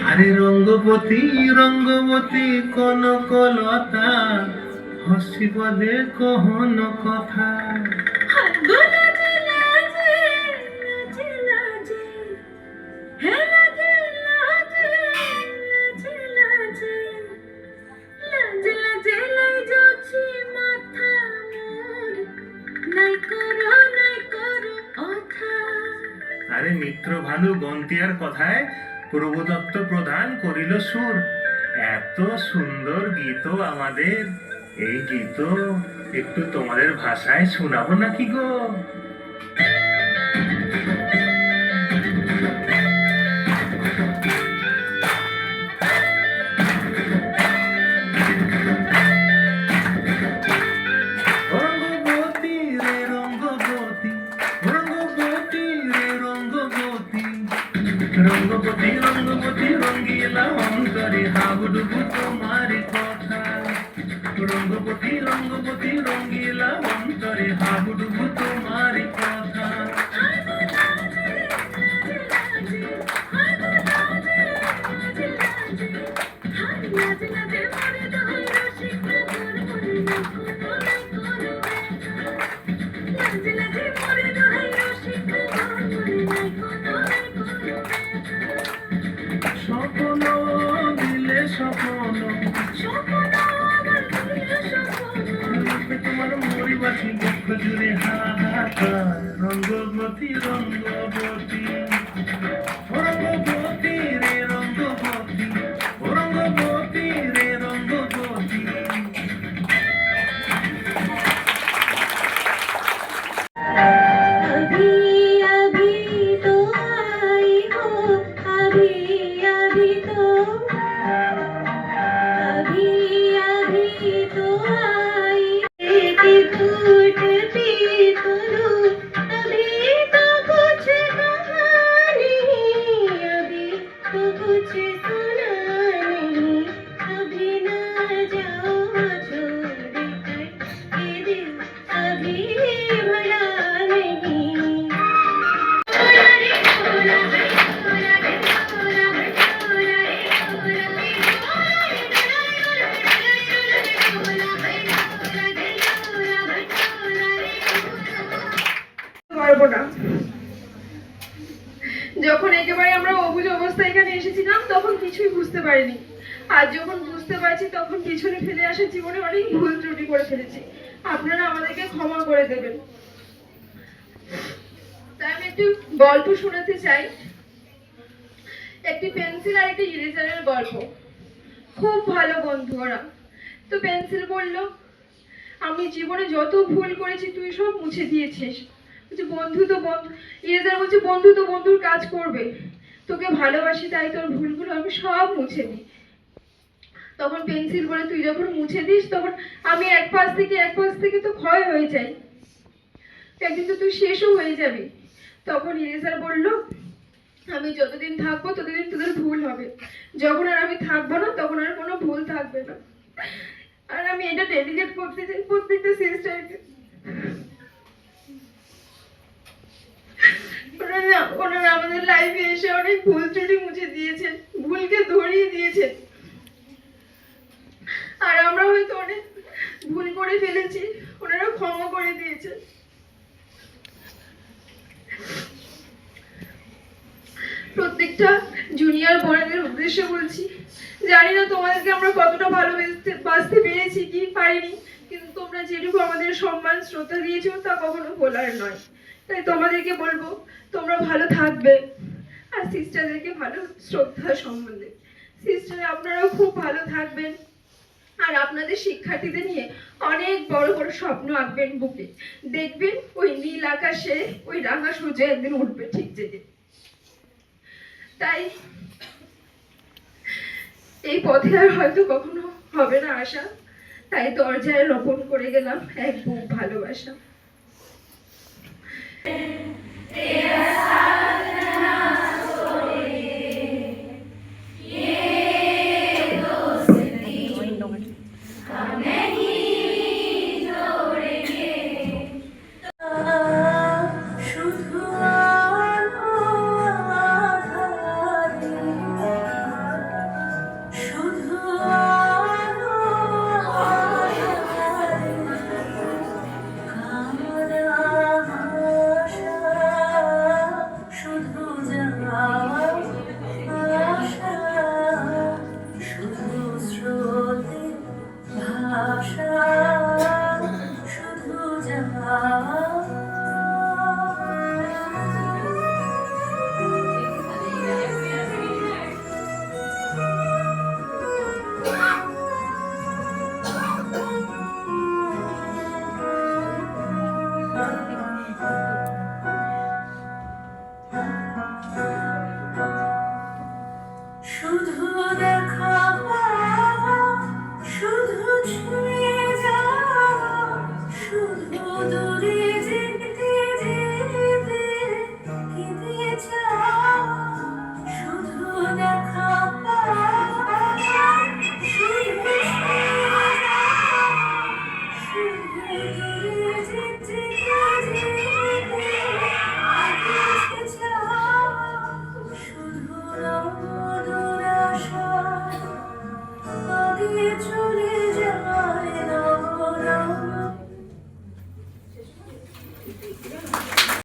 আরে রঙ্গবতী রঙ্গবতী কনকলতা হসিবদে কহন কথা আরে মিত্র ভানু গন্তিয়ার কথায় প্রভুদত্ত প্রদান করিল সুর। এত সুন্দর গীত আমাদের, এই গীত একটু তোমাদের ভাষায় শোনাবো নাকি গো? রঙ্গবতী রঙ্গবতী রঙ্গিলা অন্তরে হাবুডুবু তোমার কথা। রঙ্গবতী রঙ্গবতী রঙ্গিলা অন্তরে হাবুডুবু তোমার কথা। স্বপ্ন দিলে স্বপ্ন তোমার মরিবাসী বক্ষ জুড়ে হাহাকার। রঙ্গবতী রঙ্গবতী রঙ্গবতী রে রঙ্গবতী রঙ্গবতী রে রঙ্গবতী। যখন একেবারে আমরা অবুঝ অবস্থায় এখানে এসেছিলাম তখন কিছুই বুঝতে পারিনি। আজ যখন বুঝতে পারছি তখন পিছনে ফেলে আসা জীবনে অনেক ভুল ত্রুটি করে ফেলেছি। আপনারা আমাদেরকে ক্ষমা করে দেবেন। তাই আমি একটু গল্প শোনাতে চাই, একটি পেন্সিল আর একটি ইরেজারের গল্প। খুব ভালো বন্ধু ওরা। তো পেন্সিল বলল, আমি জীবনে যত ভুল করেছি তুই সব মুছে দিয়েছিস। বলছে বন্ধু তো বন্ধু, ইরেজার বলছে বন্ধু তো বন্ধুর কাজ করবে, তোকে ভালোবাসি তাই তোর ভুলগুলো আমি সব মুছে দিই। তখন পেন্সিল বলে, তুই যখন মুছে দিস তখন আমি এক পাশ থেকে তো ক্ষয় হয়ে যাই, একদিন তো তুই শেষও হয়ে যাবি। তখন ইরেজার বলল, আমি যতদিন থাকবো ততদিন তোদের ভুল হবে, যখন আর আমি থাকবো না তখন আর কোনো ভুল থাকবে না। আর আমি এটা ডেডিকেট করতে চাই প্রত্যেকটা সিস্টারকে। ওনারা আমাদের লাইফে এসে অনেক ভুল ত্রুটি মুছে দিয়েছেন, ভুলকে ধরিয়ে দিয়েছেন। আর আমরা হয়তো অনেক ভুল করে ফেলেছি, ওনারা ক্ষমা করে দিয়েছেন। প্রত্যেকটা জুনিয়র বোনেদের উদ্দেশ্যে বলছি, জানি না তোমাদেরকে আমরা কতটা ভালোবাসতে পেরেছি কি পারিনি, কিন্তু তোমরা যেটুকু আমাদের সম্মান শ্রদ্ধা দিয়েছো তা কখনো ভোলার নয়। তাই তোমাদেরকে বলবো তোমরা ভালো থাকবে, আর সিস্টারদেরকে ভালো শ্রদ্ধা সম্মান দেবে। সিস্টার আপনারাও খুব ভালো থাকবেন, আর আপনাদের শিক্ষার্থীদের নিয়ে অনেক বড় বড় স্বপ্ন আঁকবেন বুকে, দেখবেন ওই নীল আকাশে ওই রাঙা সূর্য একদিন উঠবে ঠিক জেগে। তাই এই পথে আর হয়তো কখনো হবে না আশা, তাই দরজায় রোপণ করে গেলাম এক বুক ভালোবাসা। শুধু দেখা পাওয়া, শুধু ছুঁয়ে যাওয়া, শুধু দূরে যেতে যেতে কেঁদে যাওয়া। শুধু দেখা পাওয়া, শুধু ছুঁয়ে যাওয়া, শুধু দূরে যেতে যেতে কেঁদে যাওয়া। শুধু রোদ আশা, আগে